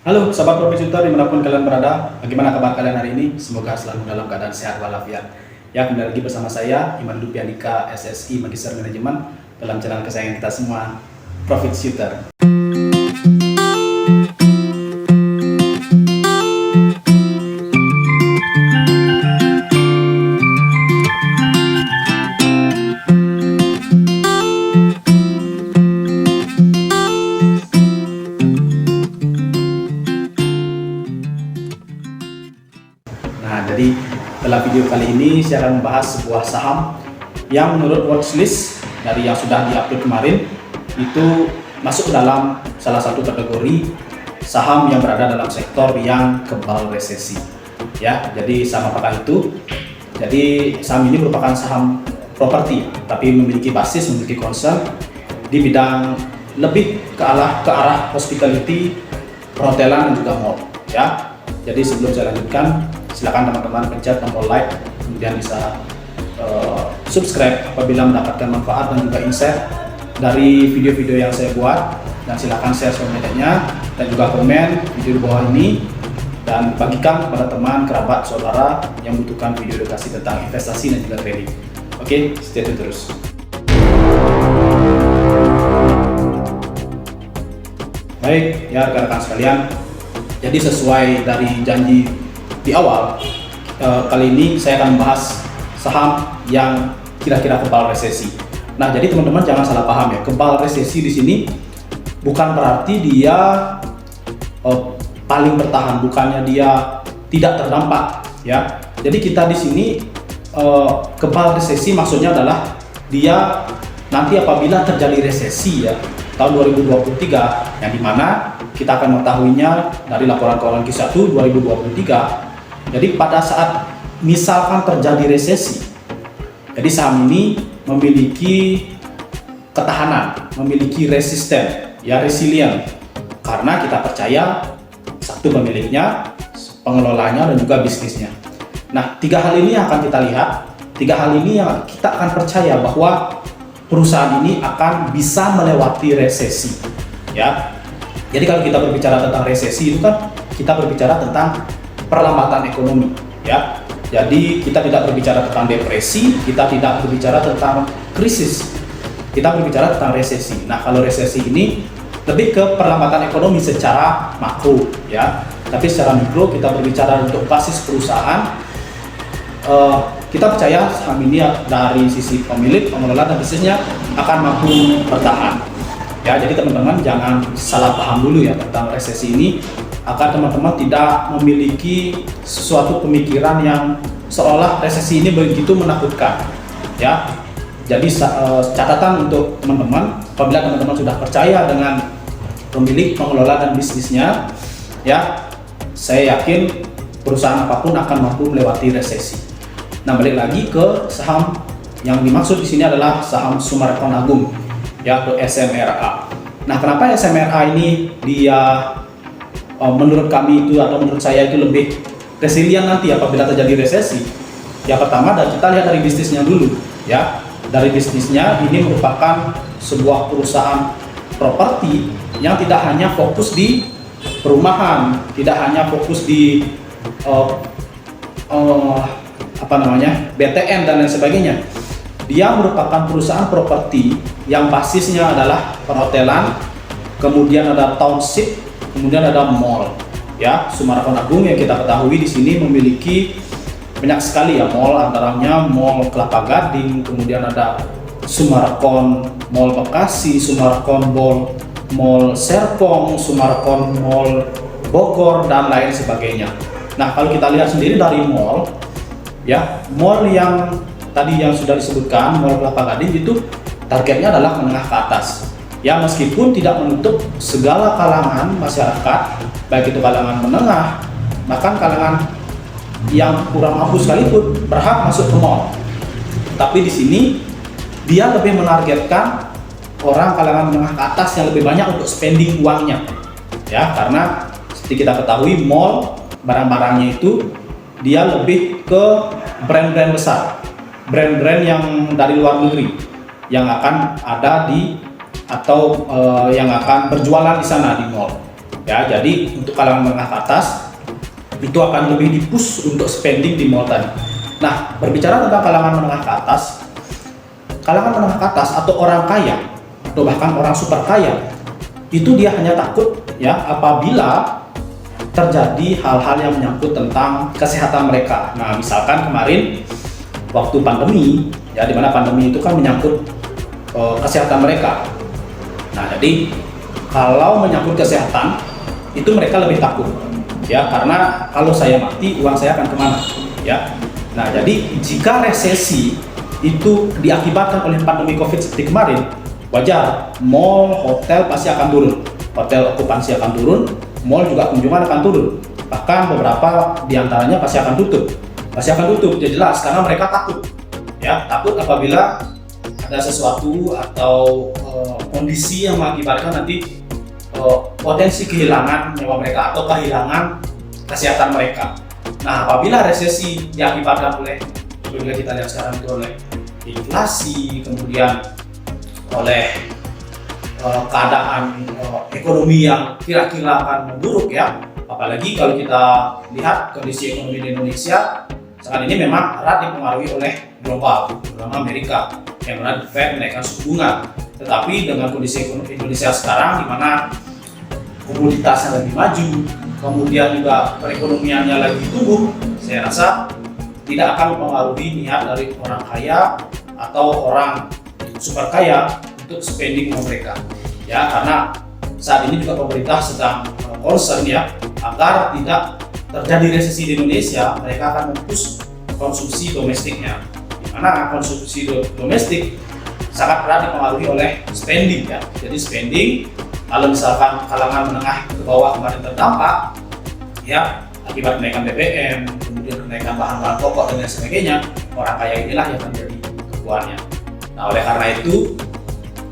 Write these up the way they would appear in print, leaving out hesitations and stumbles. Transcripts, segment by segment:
Halo sahabat Profesional dimanapun kalian berada, bagaimana kabar kalian hari ini? Semoga selalu dalam keadaan sehat walafiat. Ya, kembali lagi bersama saya Iman Dupiandika, SSI Magister Manajemen, dalam channel kesayangan kita semua, Profit Shooter. Nah, jadi dalam video kali ini saya akan membahas sebuah saham yang menurut watchlist dari yang sudah diupload kemarin itu masuk dalam salah satu kategori saham yang berada dalam sektor yang kebal resesi. Ya, jadi saham apakah itu? Jadi saham ini merupakan saham properti, tapi memiliki basis, memiliki concern di bidang lebih ke arah hospitality, perhotelan dan juga mall. Ya, jadi sebelum saya lanjutkan, silakan teman-teman pencet tombol like, kemudian bisa subscribe apabila mendapatkan manfaat dan juga insight dari video-video yang saya buat, dan silakan share social media dan juga komen video di bawah ini dan bagikan kepada teman, kerabat, saudara yang membutuhkan video edukasi tentang investasi dan juga trading. Oke, stay tune terus. Baik, ya rekan-rekan sekalian, jadi sesuai dari janji di awal, kali ini saya akan membahas saham yang kira-kira kebal resesi. Nah, jadi teman-teman jangan salah paham ya, kebal resesi di sini bukan berarti dia paling bertahan, bukannya dia tidak terdampak ya. Jadi kita di sini kebal resesi maksudnya adalah dia nanti apabila terjadi resesi ya tahun 2023, yang dimana kita akan mengetahuinya dari laporan keuangan Q1 2023. Jadi pada saat misalkan terjadi resesi, jadi saham ini memiliki ketahanan, memiliki resisten, ya resilient, karena kita percaya satu pemiliknya, pengelolanya dan juga bisnisnya. Nah, tiga hal ini yang akan kita lihat, tiga hal ini yang kita akan percaya bahwa perusahaan ini akan bisa melewati resesi, ya. Jadi kalau kita berbicara tentang resesi itu kan kita berbicara tentang perlambatan ekonomi, ya. Jadi kita tidak berbicara tentang depresi, kita tidak berbicara tentang krisis, kita berbicara tentang resesi. Nah, kalau resesi ini lebih ke perlambatan ekonomi secara makro, ya. Tapi secara mikro kita berbicara untuk basis perusahaan. Kita percaya saham ini dari sisi pemilik, pengelola dan bisnisnya akan mampu bertahan. Ya, jadi teman-teman jangan salah paham dulu ya tentang resesi ini, agar teman-teman tidak memiliki sesuatu pemikiran yang seolah resesi ini begitu menakutkan. Ya, jadi catatan untuk teman-teman, apabila teman-teman sudah percaya dengan pemilik, pengelola dan bisnisnya, ya, saya yakin perusahaan apapun akan mampu melewati resesi. Nah, balik lagi ke saham yang dimaksud di sini adalah saham Summarecon Agung, ya, atau SMRA. Nah, kenapa SMRA ini dia menurut kami itu atau menurut saya itu lebih resilient nanti apabila terjadi resesi? Ya, pertama kita lihat dari bisnisnya dulu, ya. Dari bisnisnya ini merupakan sebuah perusahaan properti yang tidak hanya fokus di perumahan, tidak hanya fokus di BTN dan lain sebagainya. Dia merupakan perusahaan properti yang basisnya adalah perhotelan, kemudian ada township, kemudian ada mall. Ya, Summarecon Agung yang kita ketahui di sini memiliki banyak sekali ya mall, antaranya Mall Kelapa Gading, kemudian ada Summarecon Mall Bekasi, Summarecon Mall Serpong, Summarecon Mall Bogor dan lain sebagainya. Nah, kalau kita lihat sendiri dari mall, ya, mall yang tadi yang sudah disebutkan, Mall Kelapa Gading itu targetnya adalah menengah ke atas. Ya, meskipun tidak menutup segala kalangan masyarakat, baik itu kalangan menengah, bahkan kalangan yang kurang mampu sekalipun berhak masuk ke mall. Tapi di sini dia lebih menargetkan orang kalangan menengah ke atas yang lebih banyak untuk spending uangnya. Ya, karena seperti kita ketahui mall barang-barangnya itu dia lebih ke brand-brand besar, brand-brand yang dari luar negeri yang akan ada di atau yang akan berjualan di sana di mall. Ya, jadi untuk kalangan menengah ke atas itu akan lebih di-push untuk spending di mall tadi. Nah, berbicara tentang kalangan menengah ke atas atau orang kaya atau bahkan orang super kaya, itu dia hanya takut ya apabila terjadi hal-hal yang menyangkut tentang kesehatan mereka. Nah, misalkan kemarin waktu pandemi, ya, dimana pandemi itu kan menyangkut kesehatan mereka. Nah, jadi kalau menyangkut kesehatan itu mereka lebih takut, ya, karena kalau saya mati uang saya akan kemana, ya. Nah, jadi jika resesi itu diakibatkan oleh pandemi COVID seperti kemarin, wajar, mall, hotel pasti akan turun, hotel okupansi akan turun, mall juga kunjungan akan turun, bahkan beberapa diantaranya pasti akan tutup, ya jelas, karena mereka takut, ya, takut apabila ada sesuatu atau kondisi yang mengakibatkan nanti potensi kehilangan nyawa mereka atau kehilangan kesehatan mereka. Nah, apabila resesi diakibatkan oleh, bila kita lihat sekarang itu oleh inflasi, kemudian oleh keadaan ekonomi yang kira-kira akan memburuk, ya, apalagi kalau kita lihat kondisi ekonomi di Indonesia saat ini memang erat dipengaruhi oleh global, terutama Amerika yang mana The Fed menaikkan suku bunga. Tetapi dengan kondisi ekonomi Indonesia sekarang di mana komoditasnya lebih maju, kemudian juga perekonomiannya lagi tumbuh, saya rasa tidak akan mempengaruhi niat dari orang kaya atau orang super kaya untuk spending mereka, ya, karena saat ini juga pemerintah sedang concern, ya, agar tidak terjadi resesi di Indonesia. Mereka akan mempush konsumsi domestiknya, di mana konsumsi domestik sangat erat dipengaruhi oleh spending, ya. Jadi spending, kalau misalkan kalangan menengah ke bawah kemarin terdampak, ya, akibat kenaikan BBM, kemudian kenaikan bahan-bahan pokok dan lain sebagainya, orang kaya inilah yang menjadi kebuahannya. Nah, oleh karena itu,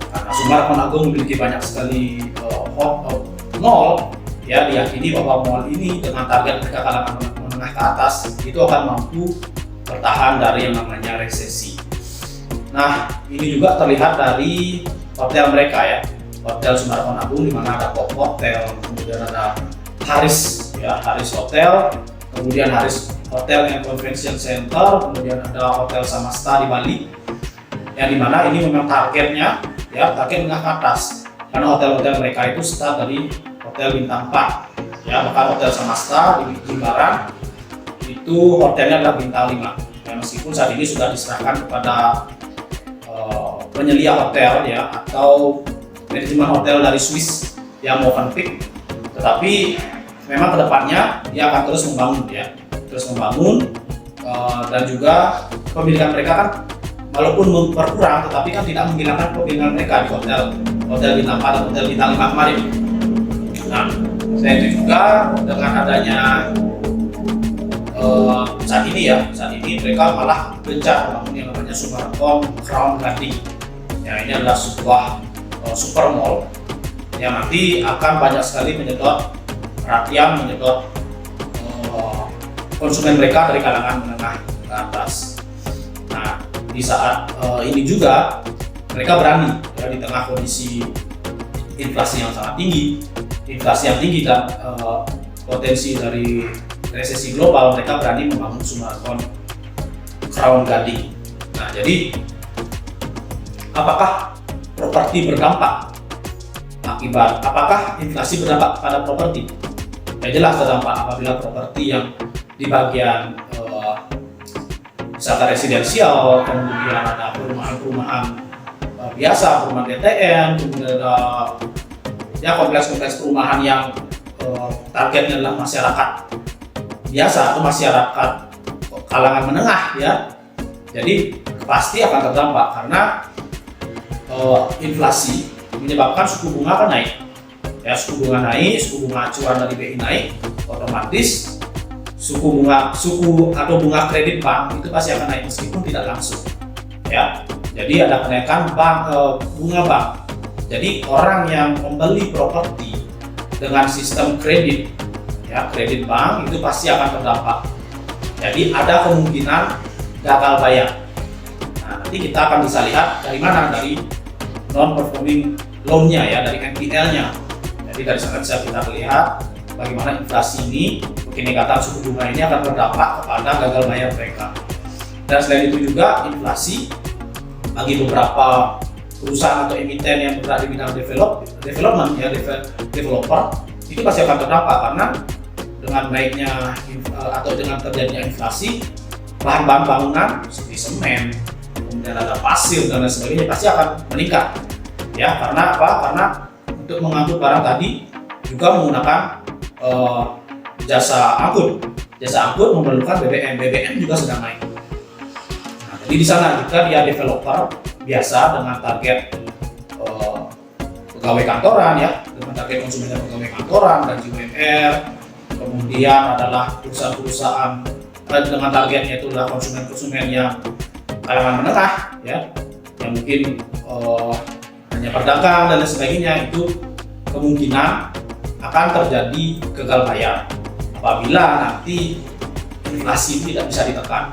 karena Sumarkon Agung memiliki banyak sekali mall, ya, diyakini bahwa mall ini dengan target mereka kalangan menengah ke atas itu akan mampu bertahan dari yang namanya resesi. Nah, ini juga terlihat dari hotel mereka, ya, hotel Sumarkon Agung, di mana ada Pop Hotel, kemudian ada Haris, ya, Haris Hotel, kemudian Haris Hotel and Convention Center, kemudian ada Hotel Samasta di Bali, yang dimana ini memang targetnya, ya, target menengah ke atas, karena hotel-hotel mereka itu start dari hotel bintang 4, ya, bahkan Hotel Samasta di Jimbaran itu hotelnya adalah bintang 5, ya, meskipun saat ini sudah diserahkan kepada penyelia hotel, ya, atau manajemen hotel dari Swiss yang Movenpick, tetapi memang kedepannya dia akan terus membangun, ya, dan juga pemilikan mereka kan walaupun berkurang, tetapi kan tidak menghilangkan pemilikan mereka di hotel bintang 4 dan hotel bintang 5 kemarin. Nah, saya itu juga dengan adanya saat ini mereka malah gencar membangun yang namanya Sumarkon Crown Gading. Ya, ini adalah sebuah super mall yang nanti akan banyak sekali menyedot perhatian, menyedot konsumen mereka dari kalangan menengah ke atas. Nah, di saat ini juga mereka berani, ya, di tengah kondisi inflasi yang sangat tinggi, dan potensi dari resesi global, mereka berani membangun Sumarkon Crown Gading. Nah, jadi apakah properti berdampak apakah inflasi berdampak pada properti? Ya, jelas berdampak apabila properti yang di bagian wisata residensial, kemudian ada perumahan biasa, perumahan DTN, kemudian ada, ya, kompleks-kompleks perumahan yang targetnya adalah masyarakat biasa atau masyarakat kalangan menengah, ya. Jadi pasti akan terdampak karena inflasi menyebabkan suku bunga akan naik, ya, suku bunga acuan dari BI naik, otomatis suku atau bunga kredit bank itu pasti akan naik meskipun tidak langsung, ya. Jadi ada kenaikan bunga bank. Jadi orang yang membeli properti dengan sistem kredit, ya, kredit bank itu pasti akan terdampak. Jadi ada kemungkinan gagal bayar. Nah, nanti kita akan bisa lihat dari mana, dari non performing loan-nya, ya, dari NPL-nya. Jadi dari sana bisa kita lihat bagaimana inflasi ini, kenaikan suku bunga ini akan berdampak kepada gagal bayar mereka. Dan selain itu juga inflasi bagi beberapa perusahaan atau emiten yang bergerak di bidang development ya, developer itu pasti akan terdampak karena dengan naiknya atau dengan terjadinya inflasi, bahan-bahan bangunan seperti semen, kemudian ada pasir dan lain sebagainya pasti akan meningkat. Ya, karena apa? Karena untuk mengangkut barang tadi juga menggunakan jasa angkut. Jasa angkut memerlukan BBM juga sedang naik. Nah, jadi di sana jika dia developer biasa dengan target pegawai kantoran ya, dengan target konsumen pegawai kantoran dan UMR, kemudian adalah perusahaan-perusahaan dengan targetnya itu adalah konsumen-konsumen yang kalangan menengah ya, yang mungkin hanya pedagang dan lain sebagainya, itu kemungkinan akan terjadi gagal bayar apabila nanti inflasi tidak bisa ditekan.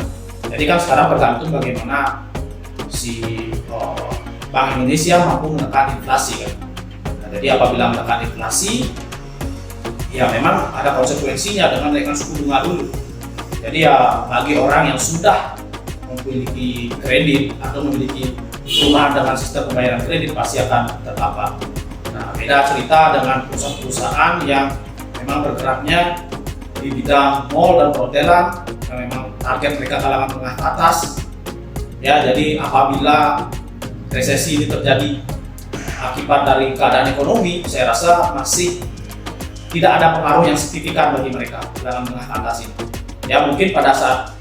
Jadi kan sekarang bergantung bagaimana si Bank Indonesia mampu menekan inflasi kan. Nah, jadi apabila menekan inflasi, ya memang ada konsekuensinya dengan menaikkan suku bunga dulu. Jadi ya bagi orang yang sudah memiliki kredit atau memiliki rumah dengan sistem pembayaran kredit pasti akan terdampak. Nah, beda cerita dengan perusahaan-perusahaan yang memang bergeraknya di bidang mall dan perhotelan yang memang target mereka kalangan menengah ke atas. Ya, jadi apabila resesi ini terjadi akibat dari keadaan ekonomi, saya rasa masih tidak ada pengaruh yang signifikan bagi mereka kalangan menengah ke atas ini. Ya, mungkin pada saat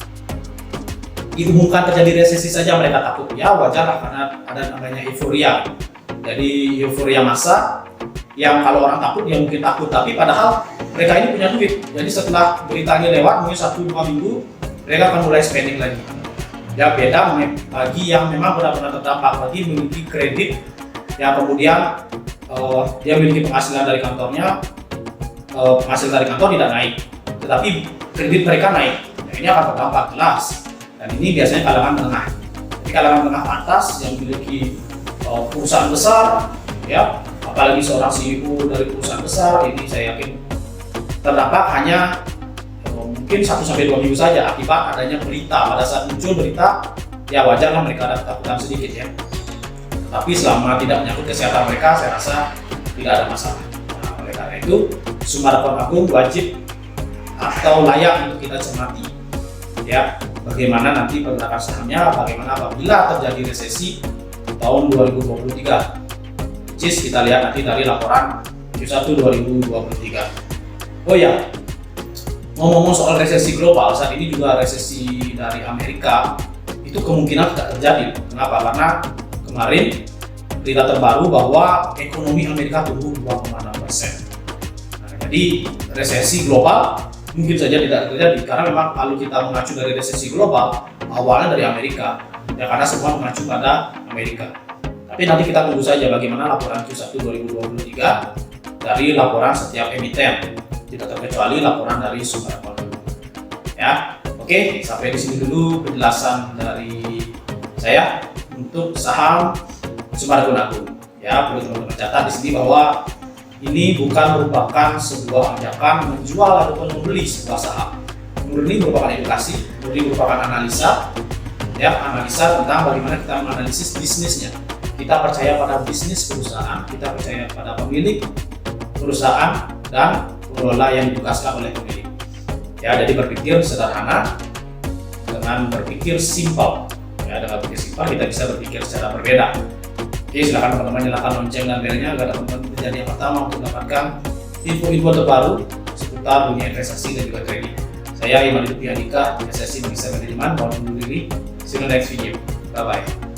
diumumkan terjadi resesi saja mereka takut. Ya, wajar lah karena ada namanya euforia. Jadi euforia massa yang kalau orang takut ya mungkin takut, tapi padahal mereka ini punya duit. Jadi setelah berita ini lewat mungkin 1-2 minggu mereka akan mulai spending lagi. Ya, beda bagi yang memang benar-benar terdampak, bagi memiliki kredit yang kemudian dia memiliki penghasilan dari kantornya, penghasilan dari kantor tidak naik, tetapi kredit mereka naik. Ya, ini akan terdampak jelas. Dan ini biasanya kalangan menengah. Jadi kalangan menengah atas yang memiliki perusahaan besar, ya, apalagi seorang CEO dari perusahaan besar, ini saya yakin terdampak hanya mungkin 1-2 minggu saja akibat adanya berita. Pada saat muncul berita, ya wajarlah mereka ada ketakutan sedikit ya. Tapi selama tidak menyangkut kesehatan mereka, saya rasa tidak ada masalah. Nah, oleh karena itu, Summarecon Agung wajib atau layak untuk kita cermati. Ya, bagaimana nanti pergerakan sahamnya, bagaimana apabila terjadi resesi tahun 2023. Which is kita lihat nanti dari laporan Q1 2023. Oh ya, ngomong-ngomong soal resesi global, saat ini juga resesi dari Amerika itu kemungkinan tidak terjadi. Kenapa? Karena kemarin berita terbaru bahwa ekonomi Amerika tumbuh 2,6%. Nah, jadi resesi global mungkin saja tidak terjadi karena memang kalau kita mengacu dari resesi global awalnya dari Amerika ya, karena semua mengacu pada Amerika. Tapi nanti kita tunggu saja bagaimana laporan Q1 2023 dari laporan setiap emiten, tidak terkecuali laporan dari Summarecon. Ya, oke, sampai di sini dulu penjelasan dari saya untuk saham Summarecon Agung. Ya, perlu teman-teman catat di sini bahwa ini bukan merupakan sebuah ajakan menjual ataupun membeli sebuah saham. Ini merupakan edukasi, ini merupakan analisa, ya, analisa tentang bagaimana kita menganalisis bisnisnya. Kita percaya pada bisnis perusahaan, kita percaya pada pemilik perusahaan dan pengelola yang ditugaskan oleh pemilik. Ya, jadi berpikir sederhana dengan berpikir simpel. Ya, dengan berpikir simpel kita bisa berpikir secara berbeda. Oke, silakan teman-teman nyalakan lonceng dan belnya agar teman-teman menjadi yang pertama untuk mendapatkan info-info terbaru seputar dunia investasi dan juga trading. Saya Iman Hidupia Dika, Investasi Bisa Manajemen, mohon undur diri. See you in the next video. Bye bye.